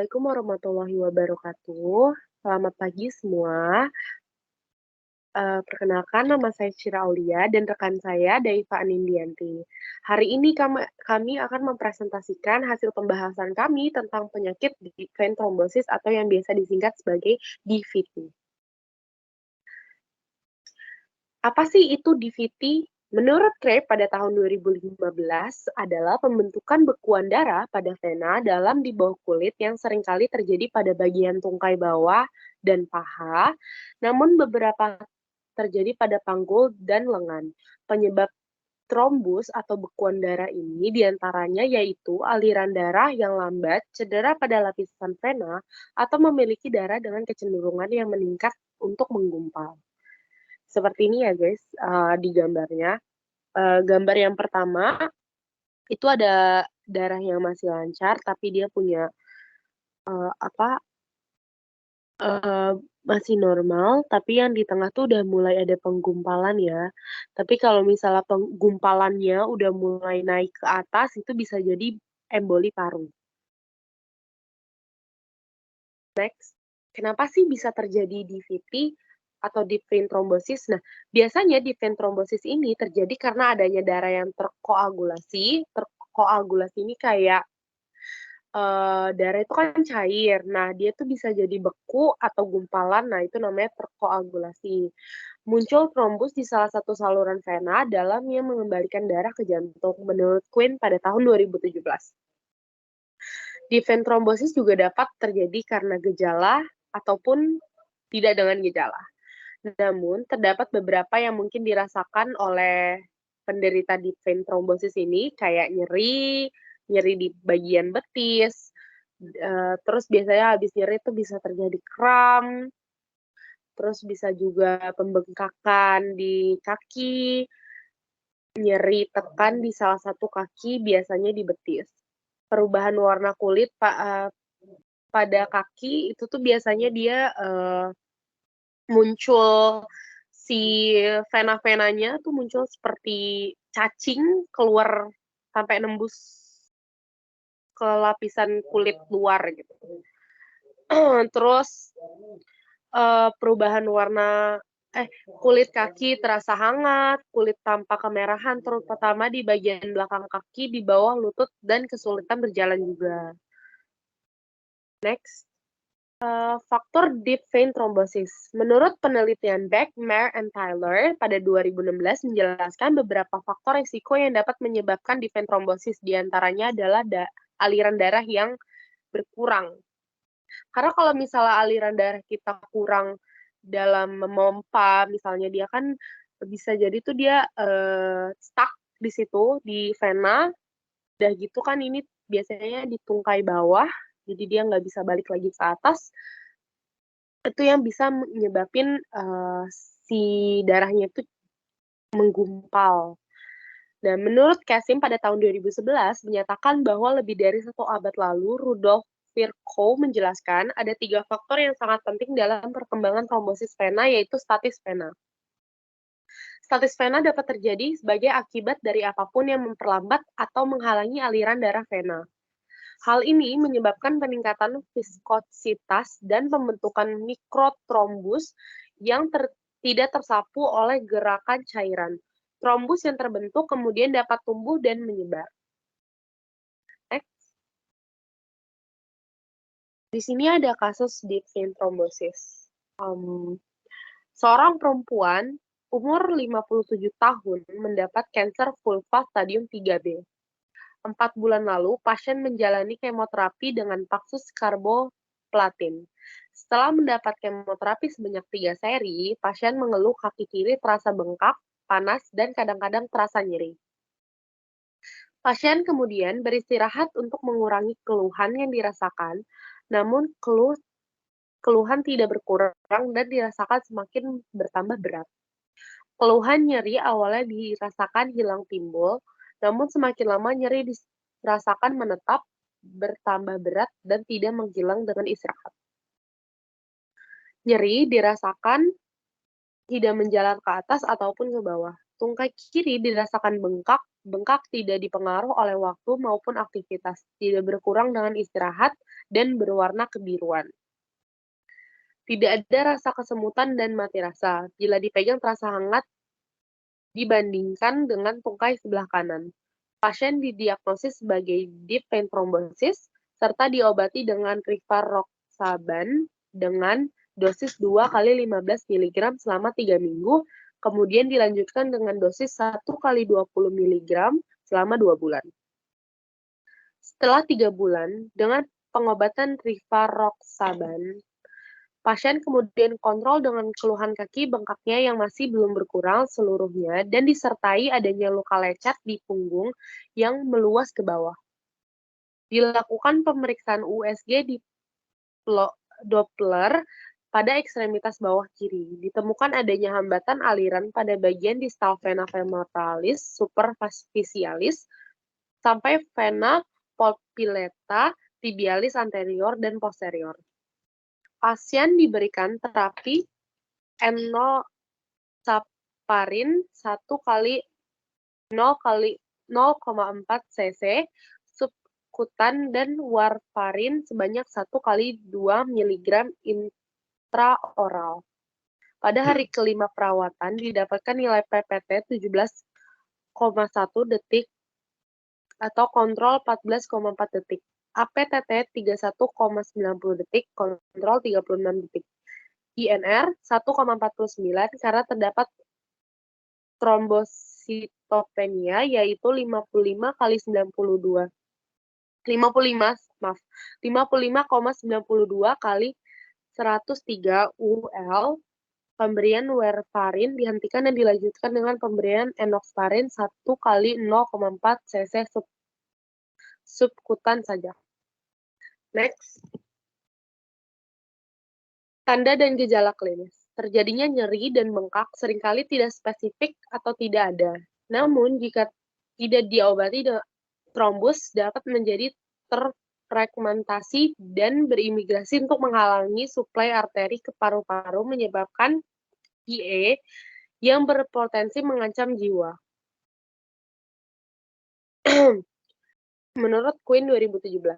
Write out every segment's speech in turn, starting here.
Assalamualaikum warahmatullahi wabarakatuh. Selamat pagi semua. Perkenalkan nama saya Cira Aulia dan rekan saya Daifa Anindianti. Hari ini kami akan mempresentasikan hasil pembahasan kami tentang penyakit di vein thrombosis atau yang biasa disingkat sebagai DVT. Apa sih itu DVT? Menurut Craig pada tahun 2015 adalah pembentukan bekuan darah pada vena dalam di bawah kulit yang seringkali terjadi pada bagian tungkai bawah dan paha, namun beberapa terjadi pada panggul dan lengan. Penyebab trombus atau bekuan darah ini diantaranya yaitu aliran darah yang lambat, cedera pada lapisan vena, atau memiliki darah dengan kecenderungan yang meningkat untuk menggumpal. Seperti ini ya guys, di gambarnya. Gambar yang pertama, itu ada darah yang masih lancar, tapi dia punya, apa, eee, masih normal, tapi yang di tengah tuh udah mulai ada penggumpalan ya. Tapi kalau misalnya penggumpalannya udah mulai naik ke atas, itu bisa jadi emboli paru. Next, kenapa sih bisa terjadi DVT atau deep vein thrombosis? Nah, biasanya deep vein thrombosis ini terjadi karena adanya darah yang terkoagulasi. Terkoagulasi ini kayak, darah itu kan cair. Nah, dia tuh bisa jadi beku atau gumpalan, nah itu namanya terkoagulasi. Muncul trombus di salah satu saluran vena dalam yang mengembalikan darah ke jantung, menurut Quinn pada tahun 2017. Deep vein thrombosis juga dapat terjadi karena gejala ataupun tidak dengan gejala. Namun, terdapat beberapa yang mungkin dirasakan oleh penderita deep vein thrombosis ini, kayak nyeri, nyeri di bagian betis, terus biasanya habis nyeri itu bisa terjadi kram, terus bisa juga pembengkakan di kaki, nyeri tekan di salah satu kaki, biasanya di betis. Perubahan warna kulit pada kaki itu tuh biasanya dia, muncul si vena-venanya tuh muncul seperti cacing keluar sampai nembus ke lapisan kulit luar gitu. Terus, perubahan warna kulit kaki terasa hangat, kulit tampak kemerahan terutama di bagian belakang kaki, di bawah lutut, dan kesulitan berjalan juga. Next. Faktor deep vein thrombosis. Menurut penelitian Beck, Mayer, and Tyler pada 2016 menjelaskan beberapa faktor risiko yang dapat menyebabkan deep vein thrombosis. Di antaranya adalah aliran darah yang berkurang. Karena kalau misalnya aliran darah kita kurang dalam memompa, misalnya dia kan bisa jadi tuh dia stuck di situ di vena, udah gitu kan ini biasanya di tungkai bawah, jadi dia nggak bisa balik lagi ke atas. Itu yang bisa menyebabin, si darahnya itu menggumpal. Dan menurut Kasim pada tahun 2011 menyatakan bahwa lebih dari 1 abad lalu, Rudolf Virchow menjelaskan ada 3 faktor yang sangat penting dalam perkembangan trombosis vena, yaitu statis vena. Statis vena dapat terjadi sebagai akibat dari apapun yang memperlambat atau menghalangi aliran darah vena. Hal ini menyebabkan peningkatan viskositas dan pembentukan mikrotrombus yang tidak tersapu oleh gerakan cairan. Trombus yang terbentuk kemudian dapat tumbuh dan menyebar. Next. Di sini ada kasus deep vein thrombosis. Seorang perempuan umur 57 tahun mendapat kanker vulva stadium 3B. 4 bulan lalu, pasien menjalani kemoterapi dengan Paxus karboplatin. Setelah mendapat kemoterapi sebanyak 3 seri, pasien mengeluh kaki kiri terasa bengkak, panas, dan kadang-kadang terasa nyeri. Pasien kemudian beristirahat untuk mengurangi keluhan yang dirasakan, namun keluhan tidak berkurang dan dirasakan semakin bertambah berat. Keluhan nyeri awalnya dirasakan hilang timbul, namun semakin lama nyeri dirasakan menetap, bertambah berat, dan tidak menghilang dengan istirahat. Nyeri dirasakan tidak menjalar ke atas ataupun ke bawah. Tungkai kiri dirasakan bengkak, bengkak tidak dipengaruhi oleh waktu maupun aktivitas, tidak berkurang dengan istirahat, dan berwarna kebiruan. Tidak ada rasa kesemutan dan mati rasa. Bila dipegang terasa hangat dibandingkan dengan tungkai sebelah kanan. Pasien didiagnosis sebagai deep vein thrombosis serta diobati dengan rivaroxaban dengan dosis 2 kali 15 mg selama 3 minggu, kemudian dilanjutkan dengan dosis 1 kali 20 mg selama 2 bulan. Setelah 3 bulan, dengan pengobatan rivaroxaban, pasien kemudian kontrol dengan keluhan kaki bengkaknya yang masih belum berkurang seluruhnya dan disertai adanya luka lecet di punggung yang meluas ke bawah. Dilakukan pemeriksaan USG di Doppler pada ekstremitas bawah kiri. Ditemukan adanya hambatan aliran pada bagian distal vena femoralis superficialis sampai vena poplitea tibialis anterior dan posterior. Pasien diberikan terapi enoxaparin 1 kali 0,4 cc subkutan dan warfarin sebanyak 1 kali 2 mg intraoral. Pada hari kelima perawatan didapatkan nilai PPT 17,1 detik atau kontrol 14,4 detik. APTT 31,90 detik, kontrol 36 detik. INR 1,49 karena terdapat trombositopenia yaitu 55 kali 92. 55,92 kali 103 UL. Pemberian warfarin dihentikan dan dilanjutkan dengan pemberian enoxaparin 1 kali 0,4 cc subkutan saja. Next. Tanda dan gejala klinis. Terjadinya nyeri dan bengkak seringkali tidak spesifik atau tidak ada. Namun, jika tidak diobati, trombus dapat menjadi terfragmentasi dan berimigrasi untuk menghalangi suplai arteri ke paru-paru menyebabkan PA yang berpotensi mengancam jiwa. Menurut Quinn 2017.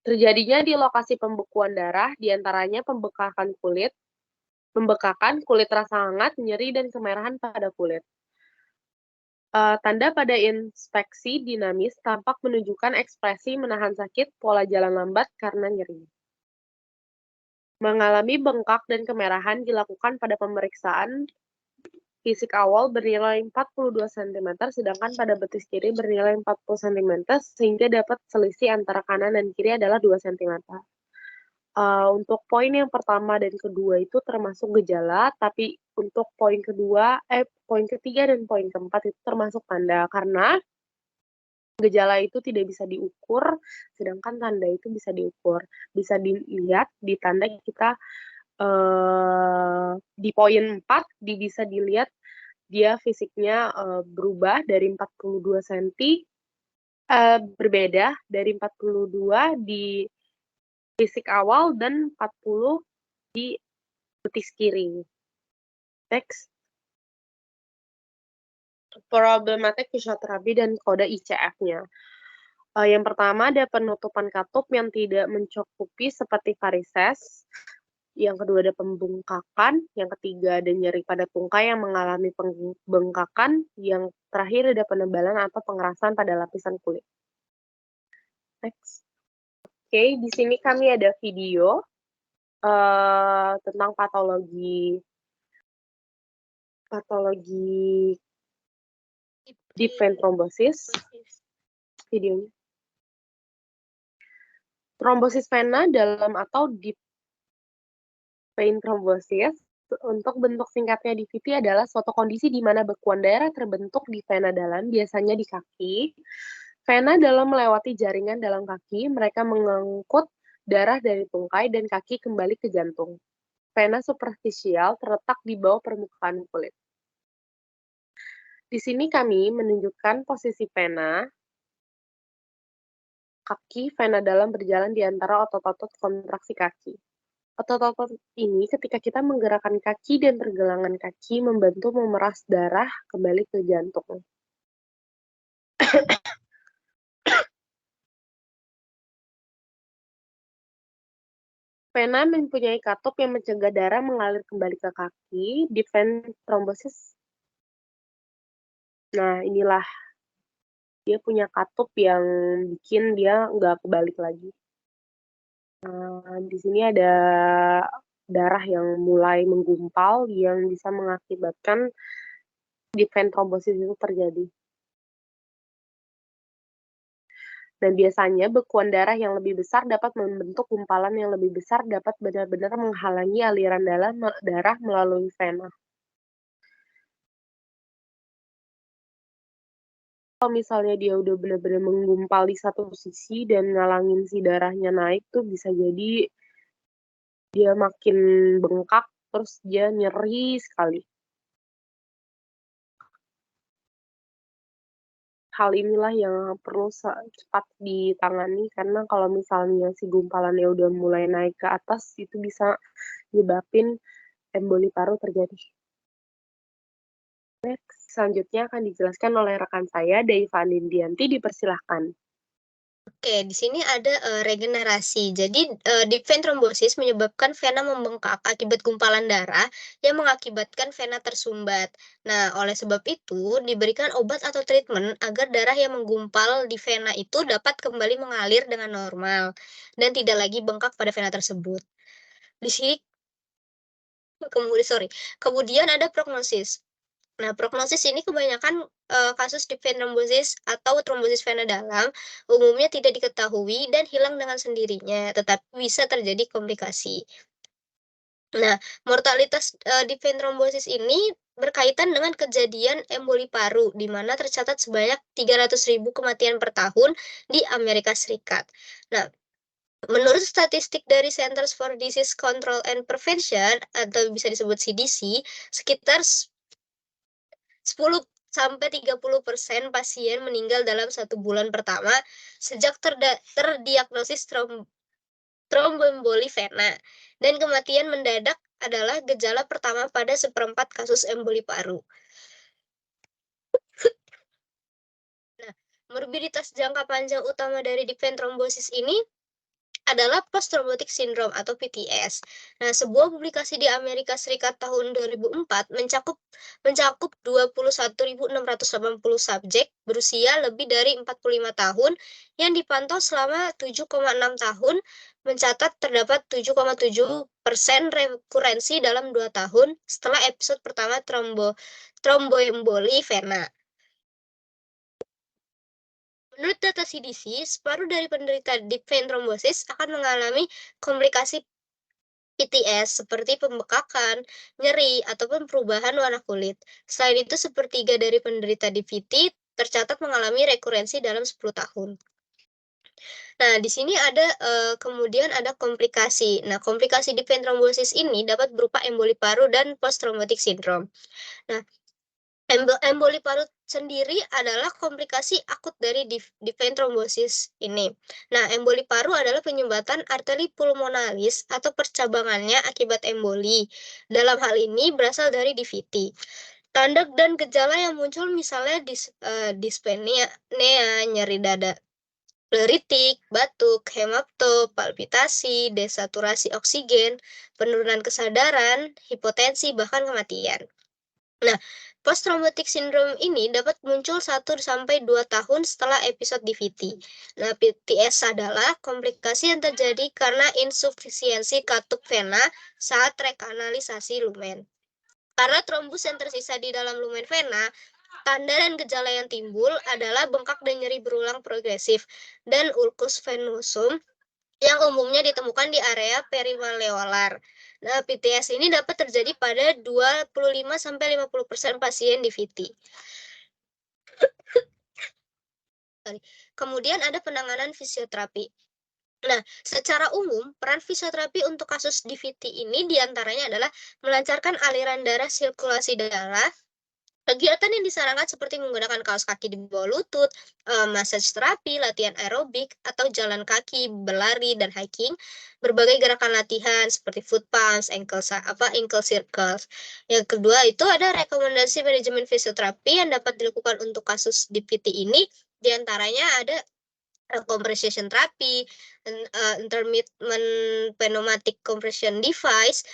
Terjadinya di lokasi pembekuan darah, diantaranya pembekakan kulit rasa hangat, nyeri, dan kemerahan pada kulit. Tanda pada inspeksi dinamis tampak menunjukkan ekspresi menahan sakit, pola jalan lambat karena nyeri. Mengalami bengkak dan kemerahan dilakukan pada pemeriksaan fisik awal bernilai 42 cm, sedangkan pada betis kiri bernilai 40 cm, sehingga dapat selisih antara kanan dan kiri adalah 2 cm. Untuk poin yang pertama dan kedua itu termasuk gejala, tapi untuk poin ketiga dan poin keempat itu termasuk tanda, karena gejala itu tidak bisa diukur, sedangkan tanda itu bisa diukur. Bisa dilihat di tanda kita di poin 4 bisa dilihat dia fisiknya berubah dari 42 cm, berbeda dari 42 di fisik awal dan 40 di betis kiri. Next. Problematik fisioterapi dan kode ICF-nya. Yang pertama ada penutupan katup yang tidak mencukupi seperti varises. Yang kedua ada pembengkakan, yang ketiga ada nyeri pada tungkai yang mengalami pembengkakan, yang terakhir ada penebalan atau pengerasan pada lapisan kulit. Next. Oke, di sini kami ada video tentang patologi deep vein thrombosis. Videonya. Trombosis vena dalam atau deep vein thrombosis, untuk bentuk singkatnya DVT adalah suatu kondisi di mana bekuan darah terbentuk di vena dalam, biasanya di kaki. Vena dalam melewati jaringan dalam kaki, mereka mengangkut darah dari tungkai dan kaki kembali ke jantung. Vena superficial terletak di bawah permukaan kulit. Di sini kami menunjukkan posisi vena. Kaki vena dalam berjalan di antara otot-otot kontraksi kaki. Otot-otot ini ketika kita menggerakkan kaki dan pergelangan kaki membantu memeras darah kembali ke jantung. Vena mempunyai katup yang mencegah darah mengalir kembali ke kaki, defense thrombosis. Nah, inilah dia punya katup yang bikin dia nggak kebalik lagi. Di sini ada darah yang mulai menggumpal yang bisa mengakibatkan defense thrombosis itu terjadi. Dan biasanya bekuan darah yang lebih besar dapat membentuk gumpalan yang lebih besar dapat benar-benar menghalangi aliran darah melalui vena. Kalau misalnya dia udah benar-benar menggumpal di satu sisi dan ngalangin si darahnya naik tuh bisa jadi dia makin bengkak terus dia nyeri sekali. Hal inilah yang perlu cepat ditangani karena kalau misalnya si gumpalannya udah mulai naik ke atas itu bisa nyebabin emboli paru terjadi. Next, selanjutnya akan dijelaskan oleh rekan saya, Daiva Nindianti, dipersilahkan. Oke, di sini ada regenerasi. Jadi, deep vein thrombosis menyebabkan vena membengkak akibat gumpalan darah yang mengakibatkan vena tersumbat. Nah, oleh sebab itu, diberikan obat atau treatment agar darah yang menggumpal di vena itu dapat kembali mengalir dengan normal dan tidak lagi bengkak pada vena tersebut. Di sini kemudian ada prognosis. Nah, prognosis ini kebanyakan kasus deep vein thrombosis atau trombosis vena dalam umumnya tidak diketahui dan hilang dengan sendirinya, tetapi bisa terjadi komplikasi. Nah, mortalitas deep vein thrombosis ini berkaitan dengan kejadian emboli paru, di mana tercatat sebanyak 300.000 kematian per tahun di Amerika Serikat. Nah, menurut statistik dari Centers for Disease Control and Prevention atau bisa disebut CDC, sekitar 10-30% pasien meninggal dalam 1 bulan pertama sejak terdiagnosis tromboemboli vena, dan kematian mendadak adalah gejala pertama pada 1/4 kasus emboli paru. Nah, morbiditas jangka panjang utama dari deep vein thrombosis ini adalah post-traumatic syndrome atau PTS. Nah, sebuah publikasi di Amerika Serikat tahun 2004 mencakup 21.680 subjek berusia lebih dari 45 tahun yang dipantau selama 7,6 tahun, mencatat terdapat 7,7% rekurensi dalam 2 tahun setelah episode pertama tromboemboli vena. Menurut data CDC, separuh dari penderita deep vein thrombosis akan mengalami komplikasi PTS seperti pembekakan, nyeri, ataupun perubahan warna kulit. Selain itu, 1/3 dari penderita DVT tercatat mengalami rekurensi dalam 10 tahun. Nah, di sini ada kemudian ada komplikasi. Nah, komplikasi deep vein thrombosis ini dapat berupa emboli paru dan post traumatic syndrome. Nah, emboli paru sendiri adalah komplikasi akut dari deep vein thrombosis ini. Nah, emboli paru adalah penyumbatan arteri pulmonalis atau percabangannya akibat emboli. Dalam hal ini berasal dari DVT. Tanda dan gejala yang muncul misalnya dyspnea, nyeri dada, pleuritik, batuk, hemapto, palpitasi, desaturasi oksigen, penurunan kesadaran, hipotensi, bahkan kematian. Nah, post traumatic syndrome ini dapat muncul 1-2 tahun setelah episode DVT. Nah, PTS adalah komplikasi yang terjadi karena insufisiensi katup vena saat rekanalisasi lumen. Karena trombus yang tersisa di dalam lumen vena, tanda dan gejala yang timbul adalah bengkak dan nyeri berulang progresif dan ulcus venosum yang umumnya ditemukan di area perimalleolar. Nah, PTS ini dapat terjadi pada 25-50% pasien DVT. Kemudian ada penanganan fisioterapi. Nah, secara umum, peran fisioterapi untuk kasus DVT ini diantaranya adalah melancarkan aliran darah, sirkulasi darah, Kegiatan yang disarankan seperti menggunakan kaos kaki di bawah lutut, massage terapi, latihan aerobik, atau jalan kaki, berlari, dan hiking. Berbagai gerakan latihan seperti foot pumps, ankle circles. Yang kedua itu ada rekomendasi manajemen fisioterapi yang dapat dilakukan untuk kasus di PT ini. Di antaranya ada compression therapy, intermittent pneumatic compression device,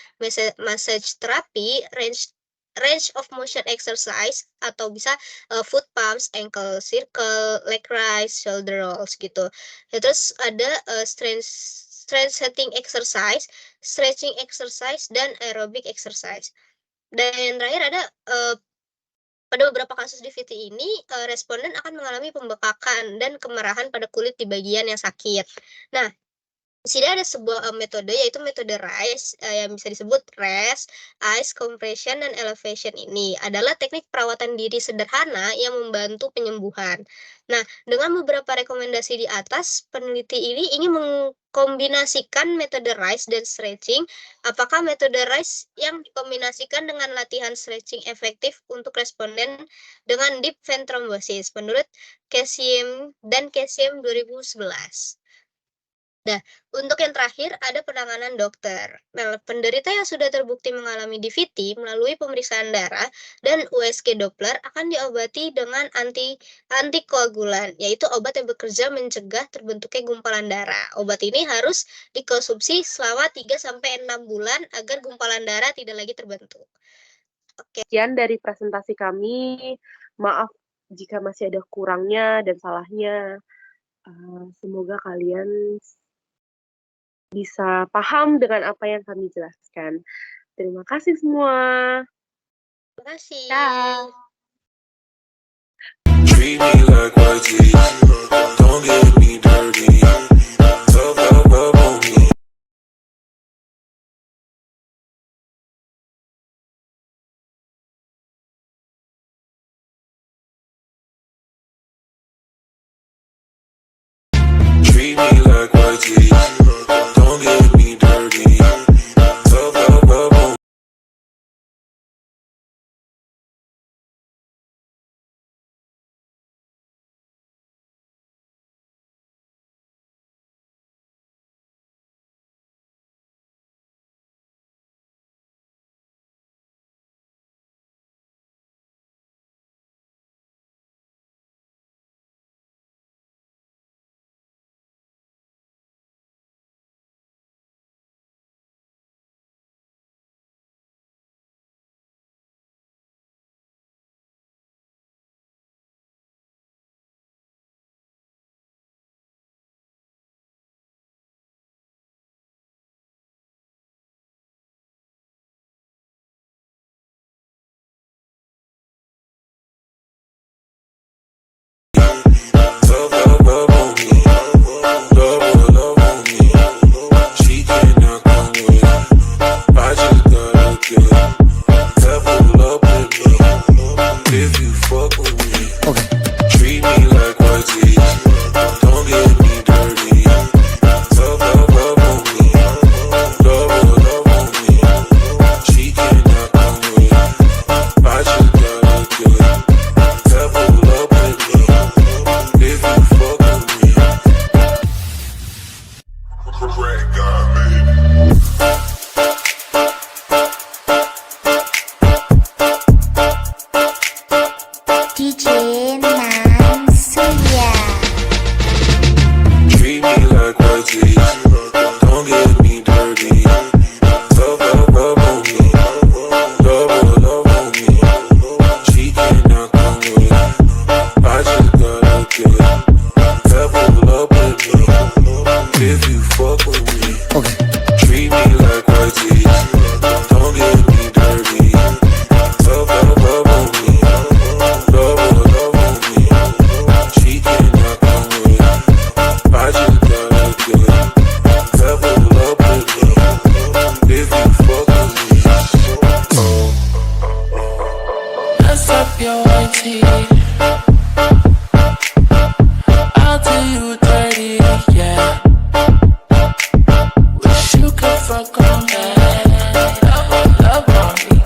massage therapy, range of motion exercise, atau bisa foot pumps, ankle circle, leg rise, shoulder rolls gitu. Ya, terus ada strength setting exercise, stretching exercise, dan aerobic exercise. Dan yang terakhir ada pada beberapa kasus di VT ini, responden akan mengalami pembekakan dan kemerahan pada kulit di bagian yang sakit. Nah, di sini ada sebuah metode, yaitu metode RICE, yang bisa disebut rest, ice, compression, dan elevation. Ini adalah teknik perawatan diri sederhana yang membantu penyembuhan. Nah, dengan beberapa rekomendasi di atas, peneliti ini ingin mengkombinasikan metode RICE dan stretching. Apakah metode RICE yang dikombinasikan dengan latihan stretching efektif untuk responden dengan deep vein thrombosis menurut Casiem dan Casiem 2011. Nah, untuk yang terakhir ada penanganan dokter. Nah, penderita yang sudah terbukti mengalami DVT melalui pemeriksaan darah dan USG Doppler akan diobati dengan antikoagulan, yaitu obat yang bekerja mencegah terbentuknya gumpalan darah. Obat ini harus dikonsumsi selama 3-6 bulan agar gumpalan darah tidak lagi terbentuk. Oke. Sekian dari presentasi kami. Maaf jika masih ada kurangnya dan salahnya. Semoga kalian bisa paham dengan apa yang kami jelaskan. Terima kasih semua. Terima kasih. Treat me like white teeth, don't get me dirty. Love on me. Treat me like white teeth, don't get me dirty. Love on me. DJ Nansuya. Treat me like white teeth, don't get me dirty. Love on me, love on me. She cannot come with, I just gotta get. Level up with me, if you fuck with me. Okay. Treat me like white teeth, don't get me dirty. Love on me, love on me. She cannot come with, I just gotta get. Level up with me, if you fuck with me. Mess up your white teeth, I'll do you dirty, yeah. Wish you could fuck on that. Love on me,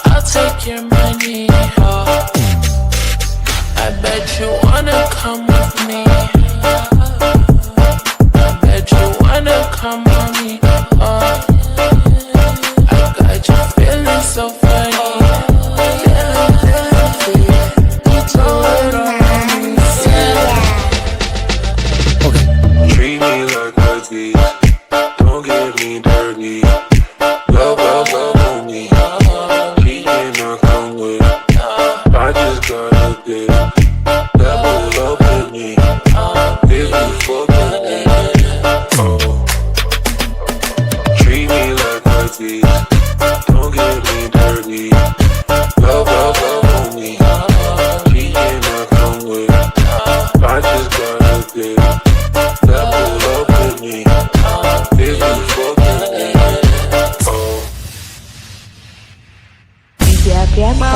I'll take your money, oh. come with me? I bet you wanna come on me. Oh, I got you feeling so funny. Treat me like worthy. Don't get me dirty. Love, love, love on me. Cheating, not come with. I just got a bit. Level up with me. If you fuck with me. Oh. Treat me like worthy. Don't get me dirty. Love, love, love on me. Cheating, not come with. I just got a bit. Level up with me. If you fuck with me. Oh. Lydia Prianto.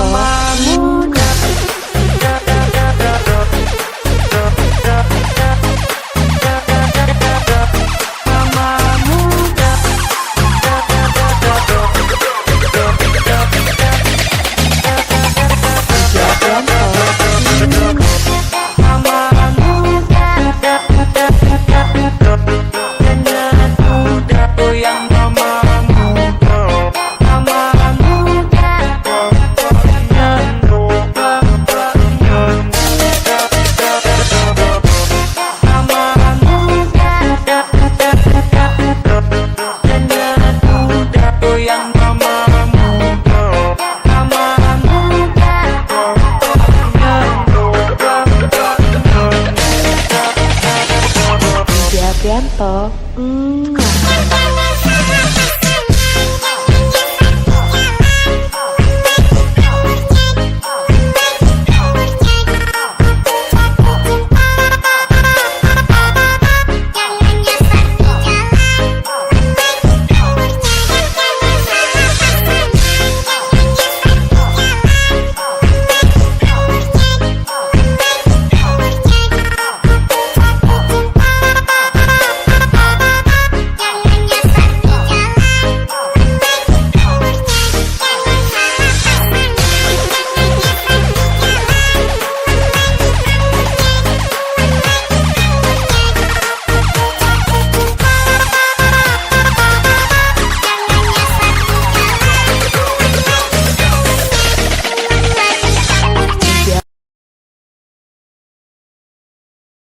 Lydia Prianto.